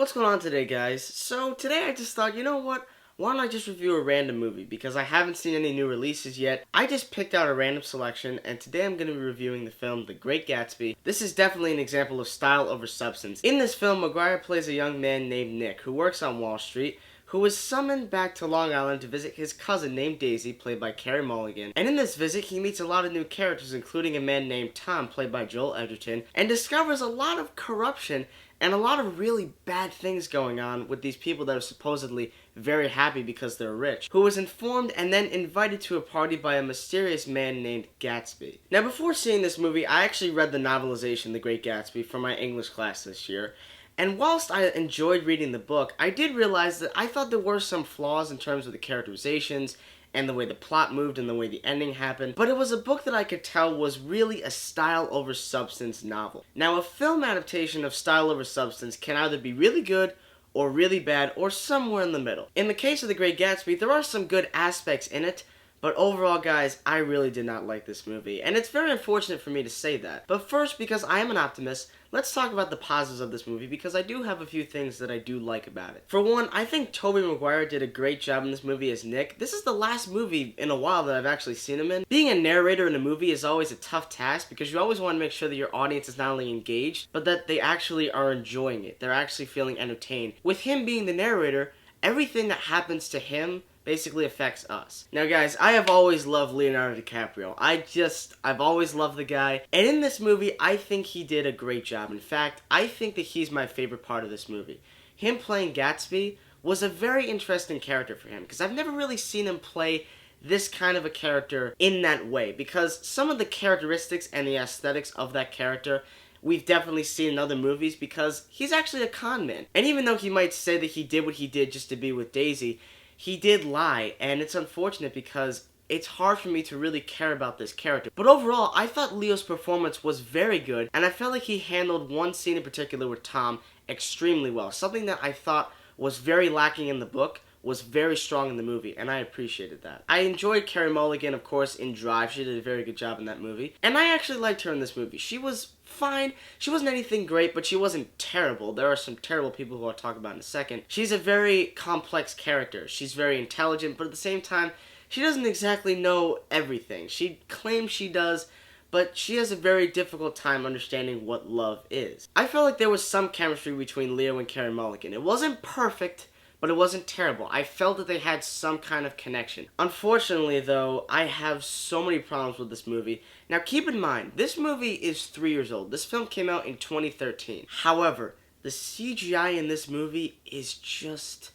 What's going on today, guys? So today I just thought, you know what? Why don't I just review a random movie? Because I haven't seen any new releases yet. I just picked out a random selection, and today I'm going to be reviewing the film The Great Gatsby. This is definitely an example of style over substance. In this film, Maguire plays a young man named Nick, who works on Wall Street, who was summoned back to Long Island to visit his cousin named Daisy, played by Carey Mulligan. And in this visit, he meets a lot of new characters, including a man named Tom, played by Joel Edgerton, and discovers a lot of corruption and a lot of really bad things going on with these people that are supposedly very happy because they're rich, who was informed and then invited to a party by a mysterious man named Gatsby. Now, before seeing this movie, I actually read the novelization The Great Gatsby for my English class this year. And whilst I enjoyed reading the book, I did realize that I thought there were some flaws in terms of the characterizations and the way the plot moved and the way the ending happened, but it was a book that I could tell was really a style over substance novel. Now, a film adaptation of style over substance can either be really good or really bad or somewhere in the middle. In the case of The Great Gatsby, there are some good aspects in it, but overall, guys, I really did not like this movie, and it's very unfortunate for me to say that. But first, because I am an optimist, let's talk about the positives of this movie, because I do have a few things that I do like about it. For one, I think Tobey Maguire did a great job in this movie as Nick. This is the last movie in a while that I've actually seen him in. Being a narrator in a movie is always a tough task, because you always want to make sure that your audience is not only engaged, but that they actually are enjoying it. They're actually feeling entertained. With him being the narrator, everything that happens to him basically affects us. Now, guys, I have always loved Leonardo Dicaprio. I've always loved the guy. And in this movie, I think he did a great job. In fact, I think that he's my favorite part of this movie. Him playing Gatsby was a very interesting character for him, because I've never really seen him play this kind of a character in that way, because some of the characteristics and the aesthetics of that character we've definitely seen in other movies, because he's actually a con man. And even though he might say that he did what he did just to be with Daisy, he did lie, and it's unfortunate because it's hard for me to really care about this character. But overall, I thought Leo's performance was very good, and I felt like he handled one scene in particular with Tom extremely well. Something that I thought was very lacking in the book was very strong in the movie, and I appreciated that. I enjoyed Carey Mulligan, of course, in Drive. She did a very good job in that movie. And I actually liked her in this movie. She was fine. She wasn't anything great, but she wasn't terrible. There are some terrible people who I'll talk about in a second. She's a very complex character. She's very intelligent, but at the same time, she doesn't exactly know everything. She claims she does, but she has a very difficult time understanding what love is. I felt like there was some chemistry between Leo and Carey Mulligan. It wasn't perfect, but it wasn't terrible. I felt that they had some kind of connection. Unfortunately, though, I have so many problems with this movie. Now, keep in mind, this movie is 3 years old. This film came out in 2013. However, the CGI in this movie is just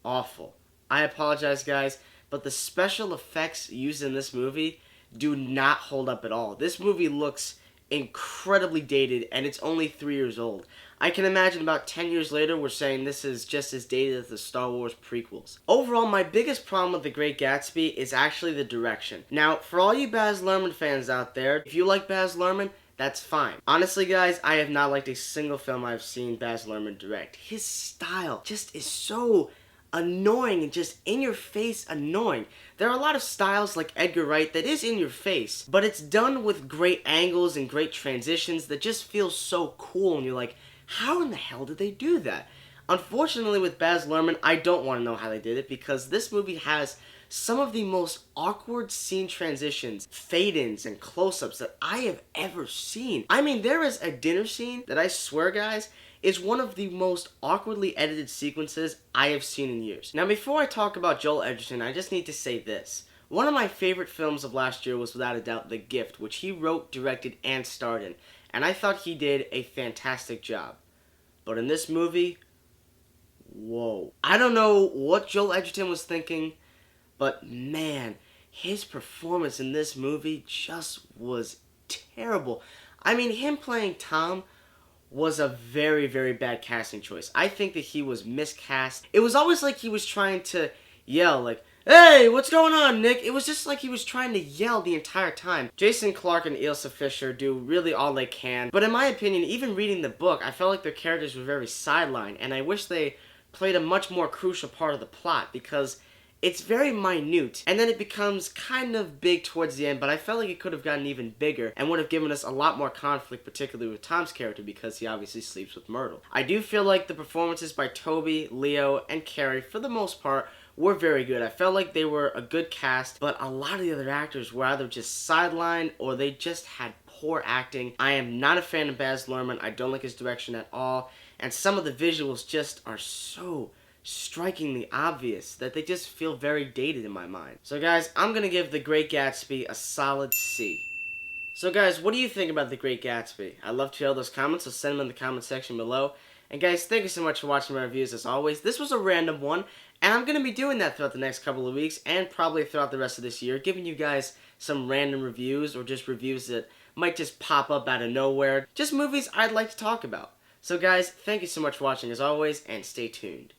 awful. I apologize, guys, but the special effects used in this movie do not hold up at all. This movie looks incredibly dated, and it's only 3 years old. I can imagine about 10 years later we're saying this is just as dated as the Star Wars prequels. Overall, my biggest problem with The Great Gatsby is actually the direction. Now, for all you Baz Luhrmann fans out there, if you like Baz Luhrmann, that's fine. Honestly, guys, I have not liked a single film I've seen Baz Luhrmann direct. His style just is so annoying and just in-your-face annoying. There are a lot of styles like Edgar Wright that is in your face, but it's done with great angles and great transitions that just feel so cool, and you're like, how in the hell did they do that? Unfortunately, with Baz Luhrmann, I don't want to know how they did it, because this movie has some of the most awkward scene transitions, fade-ins, and close-ups that I have ever seen. I mean, there is a dinner scene that I swear, guys, is one of the most awkwardly edited sequences I have seen in years. Now, before I talk about Joel Edgerton, I just need to say this. One of my favorite films of last year was without a doubt The Gift, which he wrote, directed, and starred in, and I thought he did a fantastic job. But in this movie, whoa. I don't know what Joel Edgerton was thinking, but man, his performance in this movie just was terrible. I mean, him playing Tom was a very, very bad casting choice. I think that he was miscast. It was always like he was trying to yell, like, "Hey, what's going on, Nick?" It was just like he was trying to yell the entire time. Jason Clarke and Ilsa Fisher do really all they can, but in my opinion, even reading the book, I felt like their characters were very sidelined, and I wish they played a much more crucial part of the plot, because it's very minute, and then it becomes kind of big towards the end, but I felt like it could have gotten even bigger and would have given us a lot more conflict, particularly with Tom's character, because he obviously sleeps with Myrtle. I do feel like the performances by Tobey, Leo, and Carey, for the most part, were very good. I felt like they were a good cast, but a lot of the other actors were either just sidelined or they just had poor acting. I am not a fan of Baz Luhrmann. I don't like his direction at all, and some of the visuals just are so strikingly obvious that they just feel very dated in my mind. So guys, I'm gonna give The Great Gatsby a solid C. So guys, what do you think about The Great Gatsby? I'd love to hear those comments, so send them in the comment section below. And guys, thank you so much for watching my reviews as always. This was a random one, and I'm going to be doing that throughout the next couple of weeks, and probably throughout the rest of this year, giving you guys some random reviews, or just reviews that might just pop up out of nowhere. Just movies I'd like to talk about. So guys, thank you so much for watching as always, and stay tuned.